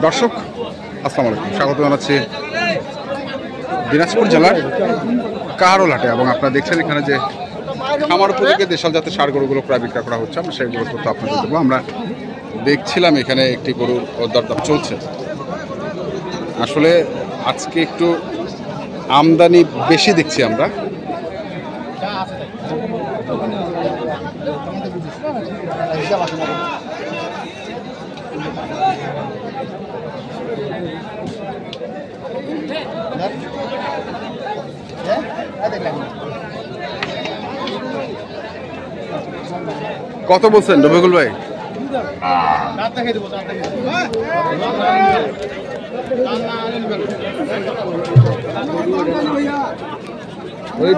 দর্শক আসসালামু আলাইকুম, স্বাগত জানাচ্ছি দিনাজপুর জেলার কাহারোলহাটে। এবং আপনারা দেখছেন এখানে যে খামার উপযোগী দেশাল জাতের ষাঁড় গরুগুলো প্রায় বিক্রয় করা হচ্ছে। আমরা সেই গরুর তথ্য আপনাদের দেবো। আমরা দেখছিলাম এখানে একটি গরুর দরদাম চলছে। আসলে আজকে একটু আমদানি বেশি দেখছি আমরা। কত বলছেন রবিকুল ভাই? ওই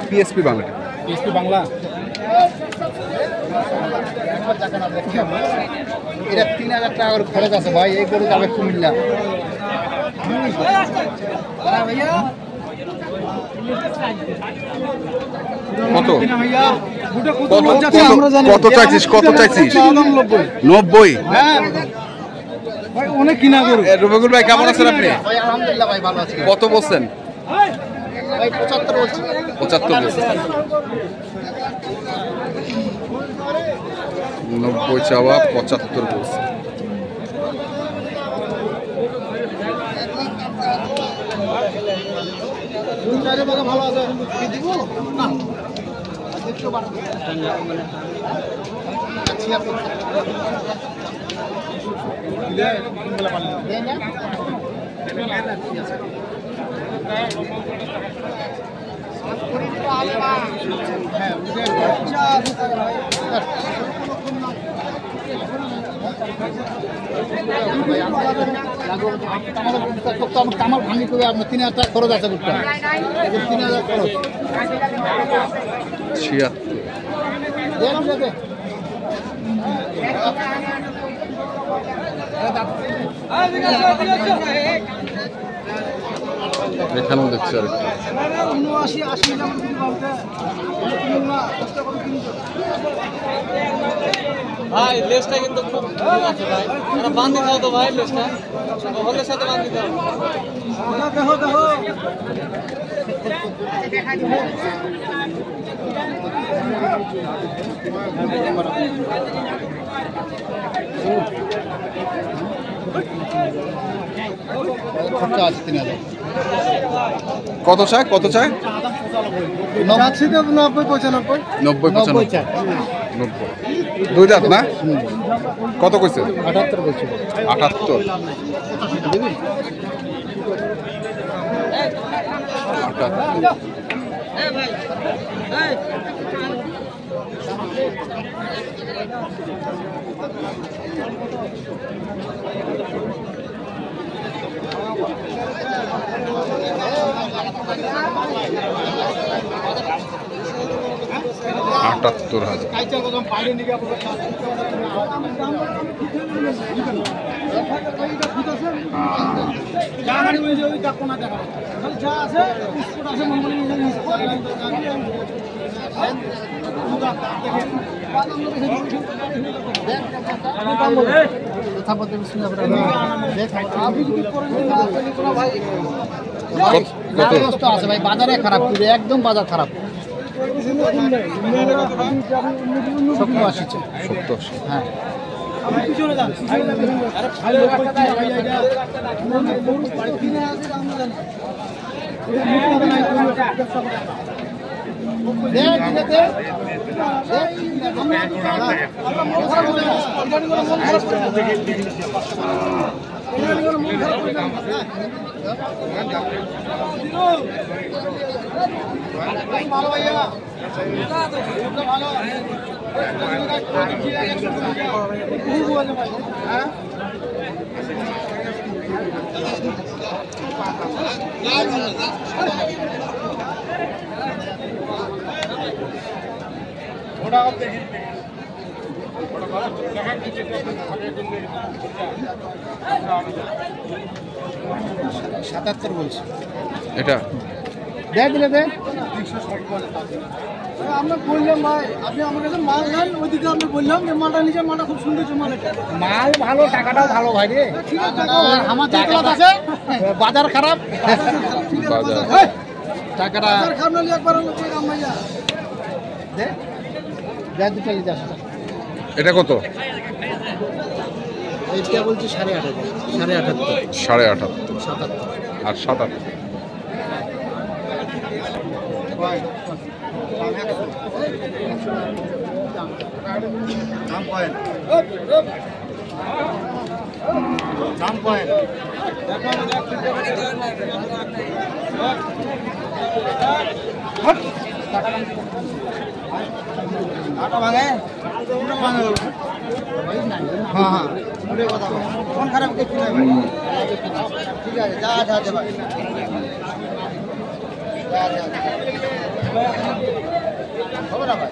পিএসপি বাংলা, পিএসপি বাংলা এটা 3000 টাকা করে খরচ আছে ভাই। এই গরু যাবে কুমিল্লা। কত কত চাইছিস? কত চাইছিস? 90। অনেক কিনা গরু। রবিকুল ভাই কেমন আছেন আপনি? আলহামদুলিল্লাহ ভাই, ভালো আছি। কত বলছেন? ভাই 75 বলছি। 75 বলছেন। 90 চাওয়া, 75 বলছে। ভালো আছে। আমার ভাঙি করে আপনার 3000 টাকা খরচ আছে। 3000 খরচ। 76। এখানেও দেখছি আর ভাই লেসটা কিন্তু খুব আছে ভাই। এটা বাঁধি দাও তো ভাই, লেসটা হলের সাথে বাঁধি দাও। খরচা আছে 3000। কত চায়? কত চায়? 90 95। 90 95 দুই দাঁত না? কত কইছে? 78 বলছি। 78। 78 আছে ভাই। বাজারে খারাপ, একদম বাজার খারাপ। 70 হ্যাঁ। ভালো ভাইয়া, ভালো। ওটা দেখি 77 বলছি। এটা দেখ দিলে দে। আমরা বললাম ভাই আপনি আমার কাছে মাল নেন ওইদিকে আমরা বললাম যে মালটা নিচে মালটা খুব সুন্দর মাল এটা মাল ভালো, টাকাটাও ভালো ভাই রে। ঠিক আছে আমার টাকা আছে, বাজার খারাপ। বাজার টাকাটা খারাপ না একবার আমরা দে, যা দুটো লিখে আসো। এটা কত? এইটা বলছি 8.5, 78, 78.5 77। আর 77। দাম পয়েন্ট, দাম পয়েন্ট। আটা ভাঙে, হ্যাঁ হ্যাঁ, কোন খারাপ দেখছি না ভাই। ঠিক আছে, যা যা যা ভাই, যা যা হবে না ভাই।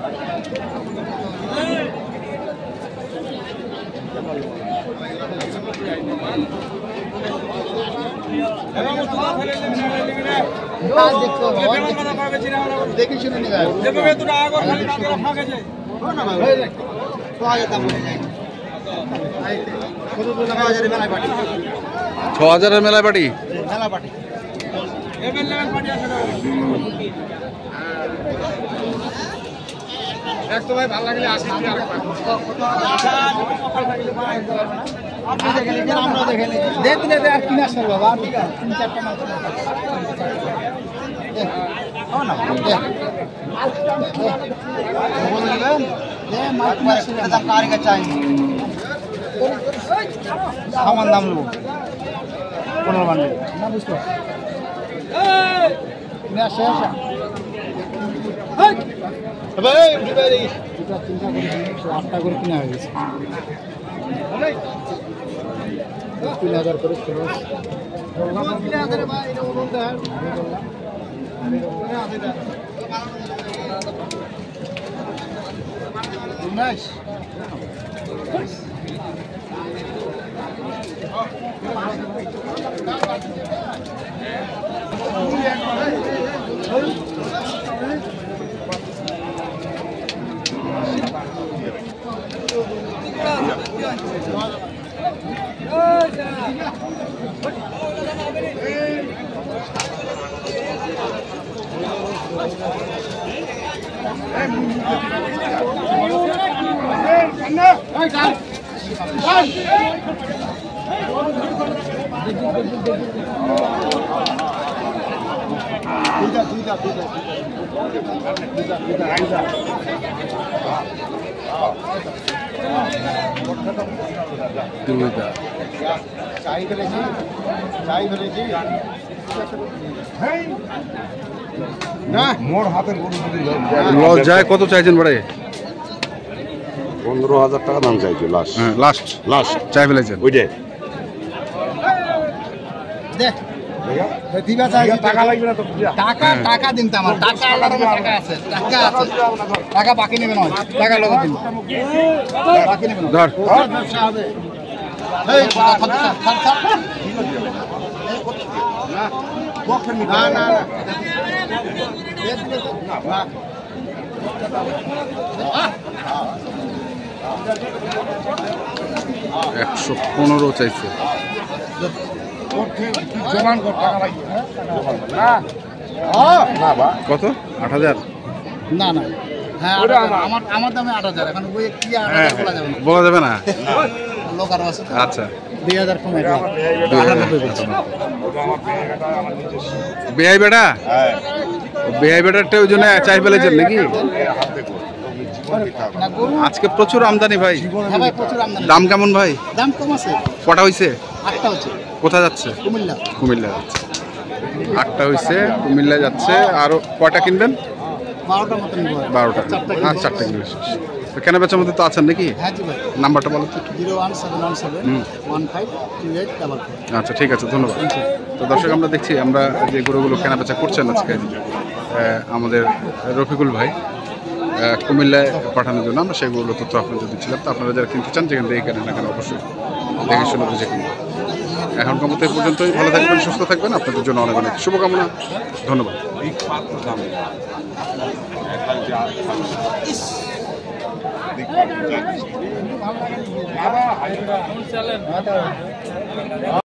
দেখি শুনে নি গায় তো আগে দাম বলে যায় 6000-এর মেলায় পাটি। মেলা পাটি একটু ভাই ভালো লাগলে আসি। আপনি দেখে নিন, আমরা দেখে নিন। দেখুন এটা আর কিনা আসল বাবা, ঠিক আছে 3-4টা মাছ সামান দাম নেব 15 বান্ডেল না, বুঝলো শেষ। দুটা 3টা করে 8টা করে কিনা হয়ে গেছে। 3000 করে খরচ। লজ্জায় কত চাইছেন ভাই? 15,000 টাকা দাম চাইছো লাস্ট। হ্যাঁ, লাস্ট লাস্ট চাই ফেলেছেন। ওইটাই টাকা লাগবে না তো, টাকা টাকা দিন তো আমার টাকা, আল্লাহর টাকা আছে, টাকা আছে, টাকা বাকি নেবে না, টাকা লোক দিন, বাকি নেবে না। ধর ব্যবসা হবে। এই না না না 115 চাইছে। কত? 8000? না না, হ্যাঁ আমার আমার দামে 8000। এখন বই কি 8000 বলা যাবে না, বলা যাবে না। লোক আরো আছে। আচ্ছা, 2000 কমে 98 বলছি। বেহাই বেটা, বেহাই বেটারটা ওই জন্য চাই ফেলেছেন নাকি? না গরু আজকে প্রচুর আমদানি ভাই। হ্যাঁ ভাই, প্রচুর আমদানি। দাম কেমন ভাই? দাম কম আছে। কটা হয়েছে? 8টা হচ্ছে কোথায় যাচ্ছে? কুমিল্লা। কুমিল্লা যাচ্ছে। 8টা হয়েছে, কুমিল্লা যাচ্ছে। আরো কয়টা কিনবেন? 12টার মতন নিব। 12টা। 4টা আর 4টা কিনবেন। তো কেনা বেচার মধ্যে তো আছেন নাকি? হ্যাঁ জি ভাই। নাম্বারটা বলো তো। 01717 152888। আচ্ছা, ঠিক আছে, ধন্যবাদ। তো দর্শক, আমরা দেখছি আমরা যে গরুগুলো কেনা বেচা করছেন আজকে আমাদের রফিকুল ভাই কুমিল্লায় পাঠানোর জন্য, আমরা সেগুলো তথ্য আপনাদের দিচ্ছিলাম। তো আপনারা যারা কিনতে চান, যেখান থেকে কেনেন না কেন, অবশ্যই দেখে শুনে বুঝে কিনবেন। এখন কমতে পর্যন্তই। ভালো থাকবেন, সুস্থ থাকবেন। আপনাদের জন্য অনেক অনেক শুভকামনা। ধন্যবাদ। ভালো লাগে